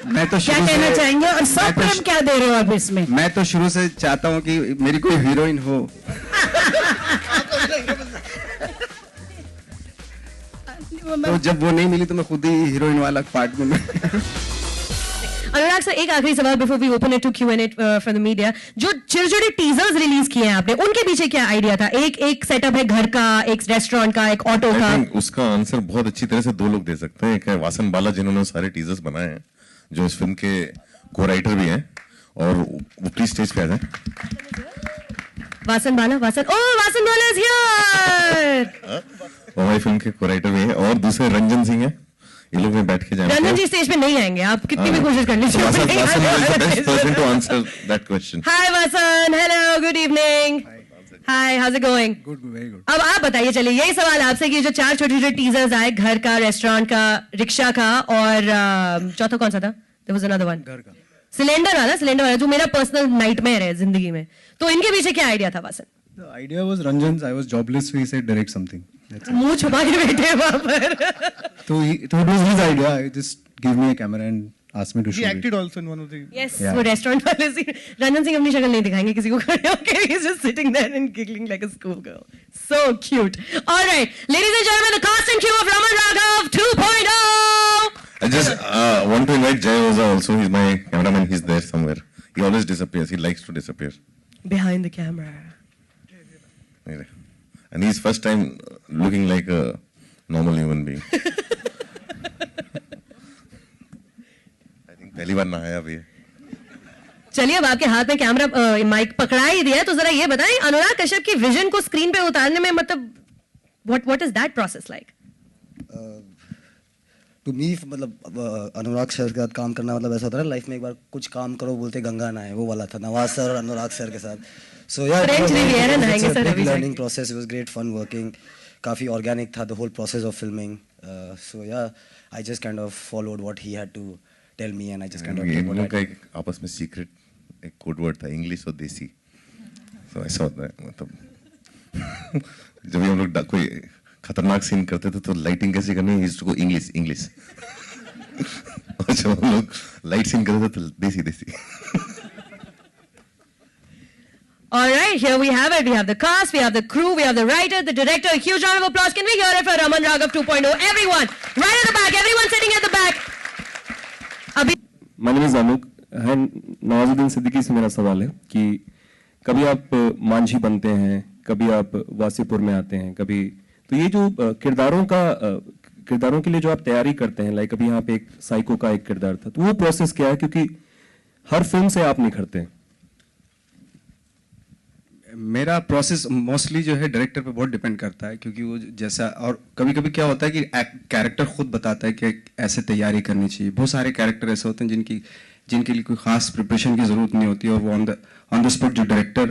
मैं तो क्या कहना चाहेंगे और सब प्रेम क्या दे रहे हो आप इसमें? मैं तो शुरू से चाहता हूँ कि मेरी कोई हीरोइन हो। तो जब वो नहीं मिली तो मैं खुद ही हीरोइन वाला पार्ट में। अनुराग सर, एक आखिरी सवाल before we open it to Q&A from the media. जो छोटे-छोटे टीजर्स रिलीज किए हैं आपने, उनके पीछे क्या आइडिया था? एक सेटअप है घर का, एक रेस्टोरेंट का, एक ऑटो का। उसका आंसर बहुत अच्छी तरह से दो लोग दे सकते हैं। एक है वासन बाला, जिन्होंने सारे टीजर्स बनाए हैं, जो इस फिल्म के को राइटर भी हैं, और वो प्लीज स्टेज पे आ जाए। वासन बाला इज हियर। वो हमारी फिल्म के को राइटर भी हैं, और दूसरे रंजन सिंह हैं। ये लोग में बैठ के जाएंगे। रंजन जी स्टेज पे नहीं आएंगे, आप कितनी भी कोशिश कर लीजिए। Vasan is the best person to answer that question. Hi Vasan, hello, good evening. Hi, how's it going? Good, very good. अब आप बताइए, चलिए यही सवाल आपसे कि जो 4 छोटे-छोटे टीजर्स आए, घर का, रेस्टोरेंट का, रिक्शा का, और चौथा कौन सा था? There was another one. घर का सिलेंडर वाला, जो मेरा पर्सनल नाइटमेयर है जिंदगी में। तो इनके पीछे क्या आइडिया था Vasan? The idea was Ranjan's. I was jobless, so he said direct something. मुंह छुपा के बैठे हैं वहां पर। So it was his idea. He just gave me a camera and asked me to shoot. He acted also in one of the. Yes, वो restaurant वाले scene. Ranjan Singh अपनी शक्ल नहीं दिखाएंगे किसी को खड़े होकर। He's just sitting there and giggling like a schoolgirl. So cute. All right, ladies and gentlemen, the cast and crew of Raman Raghav 2.0. I just want to invite Jay Oza also. He's my cameraman. He's there somewhere. He always disappears. He likes to disappear. Behind the camera. And he's first time looking like a normal human being. I think पहली बार नहाया अभी। चलिए, अब आपके हाथ में camera mic पकड़ा ही दिया है, तो जरा ये बताएं, अनुराग कश्यप की विजन को स्क्रीन पे उतारने में, मतलब what is that process like? To me, मतलब अनुराग सर के साथ काम करना मतलब ऐसा होता है लाइफ में, एक बार कुछ काम करो बोलते गंगा नहाए, वो वाला था नवाज सर और अनुराग सर के साथ। So yeah, French Riviera नहाएंगे सर अभी। learning process. It was great fun working. काफी organic था the whole process of filming. So yeah, I just kind of followed what he had to tell me and I just kind of did what I did. एक आपस में secret एक code word था, English और देसी। So ऐसा होता है, मतलब जब हम लोग कोई खतरनाक सीन करते थे तो लाइटिंग कैसे करनी है, इसको इंग्लिश। और जब हम लोग लाइट सीन करते थे तो देसी। All right, here we have it. We have the cast, we have the crew, we have the writer, the director. A huge round of applause. Can we hear it for Raman Raghav 2.0? Everyone, right at the back. Everyone sitting at the back. Abhi. My name is Anuk. Nawazuddin Siddiqui से मेरा सवाल है कि कभी आप मांझी बनते हैं, कभी आप वासीपुर में आते हैं, कभी तो ये जो किरदारों के लिए जो आप तैयारी करते हैं, लाइक अभी यहाँ पे एक साइको का एक किरदार था, तो वो प्रोसेस क्या है? क्योंकि हर फिल्म से आप निखरते हैं। मेरा प्रोसेस मोस्टली जो है डायरेक्टर पे बहुत डिपेंड करता है, क्योंकि वो जैसा, और कभी कभी क्या होता है कि कैरेक्टर खुद बताता है कि ऐसे तैयारी करनी चाहिए। बहुत सारे कैरेक्टर ऐसे होते हैं जिनके लिए कोई खास प्रिपरेशन की जरूरत नहीं होती, और वो ऑन द स्पॉट जो डायरेक्टर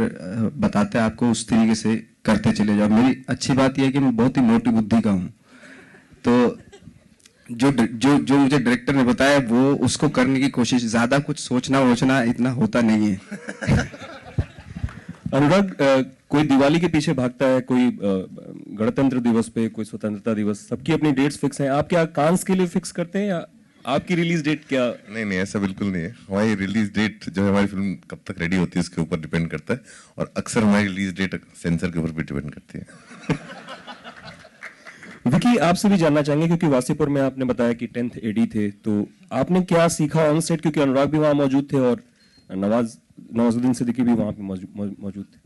बताता है आपको उस तरीके से करते चले जाओ। मेरी अच्छी बात यह है कि मैं बहुत ही मोटी बुद्धि का हूँ, तो जो मुझे डायरेक्टर ने बताया वो उसको करने की कोशिश, ज्यादा कुछ सोचना इतना होता नहीं है। अनुराग, कोई दिवाली के पीछे भागता है, कोई गणतंत्र दिवस पे, कोई स्वतंत्रता दिवस, सबकी अपनी डेट्स फिक्स हैं। आप क्या कांस के लिए फिक्स करते हैं या आपकी रिलीज डेट क्या? नहीं, ऐसा बिल्कुल नहीं है। हमारी रिलीज डेट जो है, हमारी फिल्म कब तक रेडी होती है उसके ऊपर डिपेंड करता है, और अक्सर हमारी रिलीज डेट सेंसर के ऊपर भी डिपेंड करती है। विकी, आपसे भी जानना चाहेंगे, क्योंकि वासीपुर में आपने बताया कि 10th AD थे, तो आपने क्या सीखा ऑन सेट? क्योंकि अनुराग भी वहाँ मौजूद थे और नवाजुद्दीन सिद्दीकी भी वहाँ पे मौजूद थे।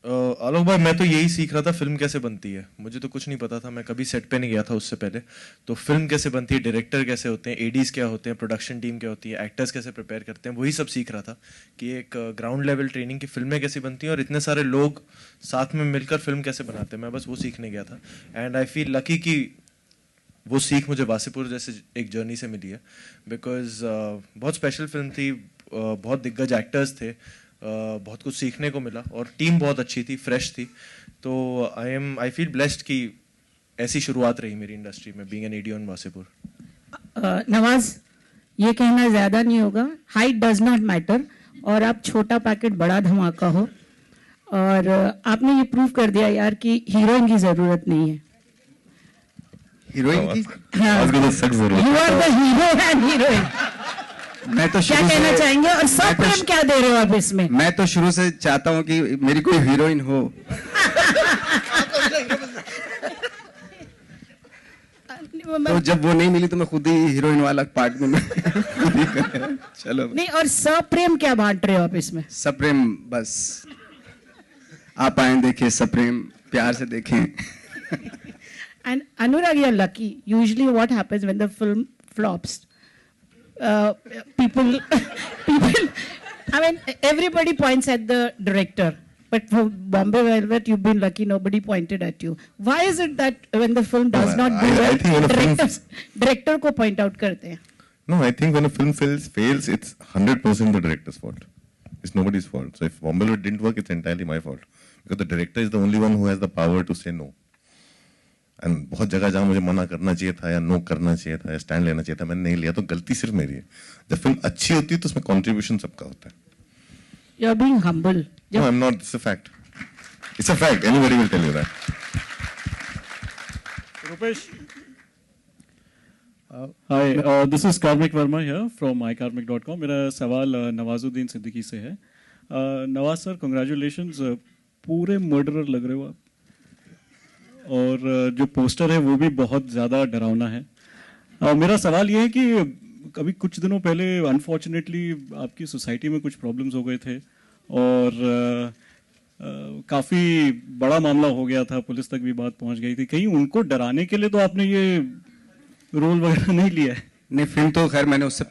आलोक भाई, मैं तो यही सीख रहा था फिल्म कैसे बनती है। मुझे तो कुछ नहीं पता था, मैं कभी सेट पे नहीं गया था उससे पहले। तो फिल्म कैसे बनती है, डायरेक्टर कैसे होते हैं, एडीज क्या होते हैं, प्रोडक्शन टीम क्या होती है, एक्टर्स कैसे प्रिपेयर करते हैं, वही सब सीख रहा था कि एक ग्राउंड लेवल ट्रेनिंग की फिल्में कैसे बनती हैं और इतने सारे लोग साथ में मिलकर फिल्म कैसे बनाते हैं। मैं बस वो सीखने गया था, एंड आई फील लकी कि वो सीख मुझे वासीपुर जैसे एक जर्नी से मिली है, बिकॉज बहुत स्पेशल फिल्म थी, बहुत दिग्गज एक्टर्स थे, बहुत कुछ सीखने को मिला, और टीम बहुत अच्छी थी, फ्रेश थी। तो आई फील ब्लेस्ड कि ऐसी शुरुआत रही मेरी इंडस्ट्री में, being an AD on Wasseypur. Nawaz, ये कहना ज्यादा नहीं होगा, हाइट डज नॉट मैटर, और आप छोटा पैकेट बड़ा धमाका हो, और आपने ये प्रूव कर दिया यार कि हीरोइन की जरूरत नहीं है। हीरोइन की? हाँ, you are the hero and heroine. मैं तो क्या शुरू कहना से चाहेंगे और सब मैं तो प्रेम क्या दे रहे हो आप इसमें? मैं तो शुरू से चाहता हूँ कि मेरी कोई हीरोइन हो। तो जब वो नहीं मिली तो मैं खुद ही हीरोइन वाला पार्ट में खुद ही कर रहा हूं। चलो नहीं, और सब प्रेम क्या बांट रहे हो आप इसमें? सप्रेम बस आप आए देखें, सप्रेम प्यार से देखें। And Anurag, you're lucky. Usually, what happens when the film flops? People, people. I mean, everybody points at the director. But for Bombay Velvet, you've been lucky. Nobody pointed at you. Why is it that when the film does not do I think when well, a director को point out करते हैं? No, I think when a film fails, it's 100% the director's fault. It's nobody's fault. So if Bombay Velvet didn't work, it's entirely my fault. Because the director is the only one who has the power to say no. And बहुत जगह जहाँ मुझे मना करना चाहिए था या no करना चाहिए था या स्टैंड लेना चाहिए था, मैंने नहीं लिया, तो गलती सिर्फ मेरी है। जब फिल्म अच्छी होती है तो उसमें कंट्रीब्यूशन सबका होता है। You're being humble. No, I'm not. It's a fact. It's a fact. Anybody will tell you that. Rupesh. Hi, this is Karmik Verma here from ikarmik.com. मेरा सवाल नवाजुद्दीन सिद्दीकी से है। नवाज सर, congratulations, पूरे मर्डरर लग रहे हो आप। और जो पोस्टर है वो भी बहुत ज़्यादा डरावना है। मेरा सवाल ये है कि अभी कुछ दिनों पहले अनफॉर्चुनेटली आपकी सोसाइटी में कुछ प्रॉब्लम्स हो गए थे और काफ़ी बड़ा मामला हो गया था, पुलिस तक भी बात पहुंच गई थी। कहीं उनको डराने के लिए तो आपने ये रोल वगैरह नहीं लिया है? नहीं, फिल्म तो खैर मैंने उससे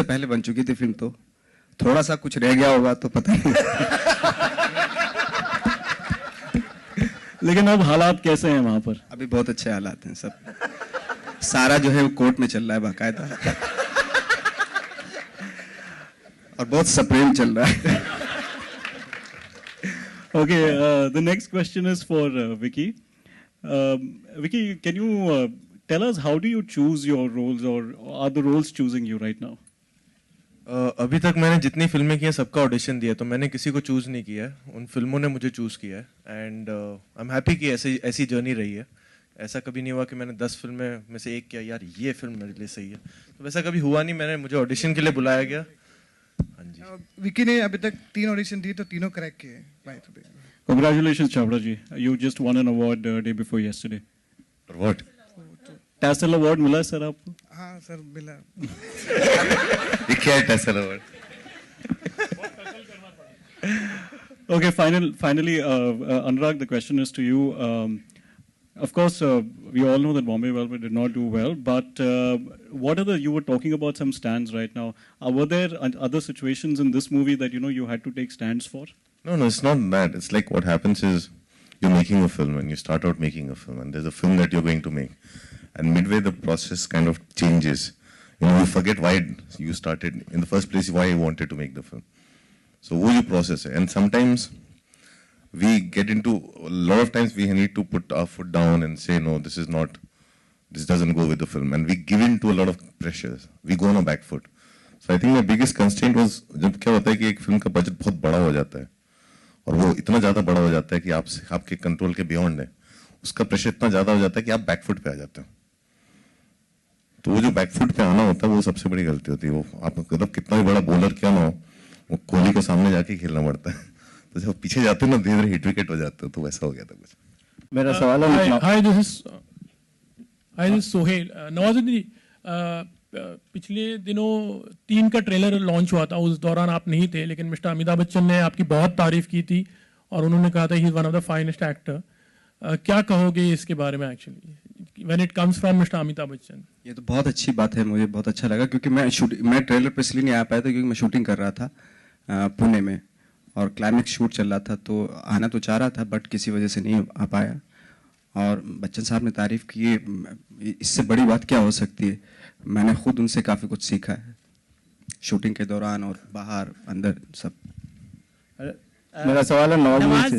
पहले बन चुकी थी फिल्म, तो थोड़ा सा कुछ रह गया होगा तो पता नहीं। लेकिन अब हालात कैसे हैं वहां पर? अभी बहुत अच्छे हालात हैं, सब सारा जो है वो कोर्ट में चल रहा है बाकायदा, और बहुत सप्रेम चल रहा है। Okay, the next question is for Vicky. Vicky, can you tell us how do you choose your roles, or are the roles choosing you right now? अभी तक मैंने जितनी फिल्में की हैं सबका ऑडिशन दिया, तो मैंने किसी को चूज़ नहीं किया है, उन फिल्मों ने मुझे चूज़ किया है। एंड आई एम हैप्पी कि ऐसी जर्नी रही है। ऐसा कभी नहीं हुआ कि मैंने 10 फिल्में में से एक किया, यार ये फिल्म मेरे लिए सही है, तो वैसा कभी हुआ नहीं। मुझे ऑडिशन के लिए बुलाया गया। हाँ जी, विकी ने अभी तक 3 ऑडिशन दिए तो तीनों क्रैक किए। Congratulations, Chavda ji. You just won an award day before yesterday. For what? Tassel award मिला सर आपको? हाँ सर मिला। ये क्या है Tassel award? Okay, finally, Anurag, the question is to you. Of course, we all know that Bombay Velvet did not do well, but you were talking about some stands right now. Were there other situations in this movie that you had to take stands for? No, it's not that. It's like what happens is you're making a film and you start out making a film and there's a film that you're going to make. And midway the process kind of changes. You forget why you started in the first place, why you wanted to make the film. So wo your process hai. And sometimes we get into, a lot of times we need to put our foot down and say, no, this doesn't go with the film. And we give in to a lot of pressures. We go on a back foot. So I think my biggest constraint was, जब क्या होता है कि एक film का budget बहुत बड़ा हो जाता है और वो इतना ज़्यादा बड़ा हो जाता है कि आपके कंट्रोल के बियॉन्ड है, उसका प्रेशर इतना ज़्यादा हो जाता है कि आप बैकफुट पे आ जाते हो। तो वो जो बैकफुट पे आना होता है वो सबसे बड़ी गलती होती है। वो आप मतलब कितना भी बड़ा बॉलर क्यों ना हो, वो कोहली के सामने जाके खेलना पड़ता है। तो जब पीछे जाते हो ना, धीरे धीरे हिट विकेट हो जाते हो। तो वैसा हो गया था कुछ। मेरा सवाल है, hi this is Sohail. Nawazuddin ji, पिछले दिनों 3 का ट्रेलर लॉन्च हुआ था, उस दौरान आप नहीं थे, लेकिन मिस्टर अमिताभ बच्चन ने आपकी बहुत तारीफ की थी और उन्होंने कहा था he is one of the finest actor. क्या कहोगे इसके बारे में actually when it comes from mister Amitabh Bachchan? ये तो बहुत अच्छी बात है, मुझे बहुत अच्छा लगा, क्योंकि मैं ट्रेलर पे इसलिए नहीं आ पाया था क्योंकि मैं शूटिंग कर रहा था पुणे में और क्लाइमेक्स शूट चल रहा था, तो आना तो चाह रहा था बट किसी वजह से नहीं आ पाया। और बच्चन साहब ने तारीफ की, इससे बड़ी बात क्या हो सकती है। मैंने खुद उनसे काफ़ी कुछ सीखा है शूटिंग के दौरान और बाहर अंदर सब। मेरा सवाल है नवाज